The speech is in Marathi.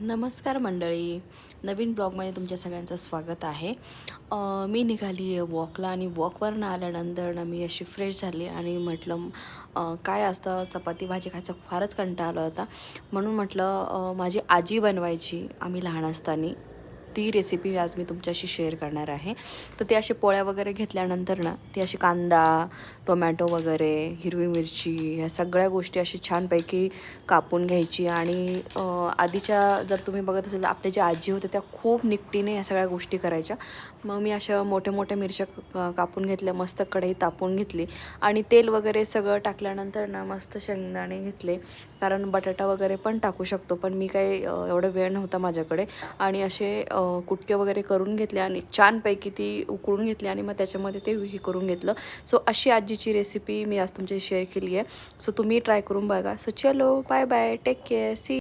नमस्कार मंडळी, नवीन ब्लॉगमध्ये तुमच्या सगळ्यांचं स्वागत आहे. मी निघाली आहे वॉकला आणि वॉकवरनं आल्यानंतर ना मी अशी फ्रेश झाली आणि म्हटलं काय असतं चपाती भाजी खायचा फारच कंटाळा आला होता. म्हणून म्हटलं माझी आजी बनवायची आम्ही लहान असताना ती रेसिपी आज मी तुमच्याशी शेअर करणार आहे. तर ते असे पोळ्या वगैरे घेतल्यानंतर ना ती अशी कांदा, टोमॅटो वगैरे, हिरवी मिरची ह्या सगळ्या गोष्टी अशी छानपैकी कापून घ्यायची आणि आधीच्या जर तुम्ही बघत असाल तर आपल्या ज्या आजी होत्या त्या खूप निकटीने या सगळ्या गोष्टी करायच्या. मग मी अशा मोठ्या मोठ्या मिरच्या कापून घेतल्या, मस्त कढई तापवून घेतली आणि तेल वगैरे सगळं टाकल्यानंतर ना मस्त शेंगदाणे घेतले, कारण बटाटा वगैरे पण टाकू शकतो, पण मी काही एवढा वेळ नव्हता माझ्याकडे. आणि असे कुटके वगैरे करून घेतले आणि छानपैकी ती उकळून घेतली आणि मग त्याच्यामध्ये ते हे करून घेतलं. सो अशी आजीची रेसिपी मी आज तुमच्याशी शेअर केली आहे. सो तुम्ही ट्राय करून बघा. सो चलो bye bye, take care, C.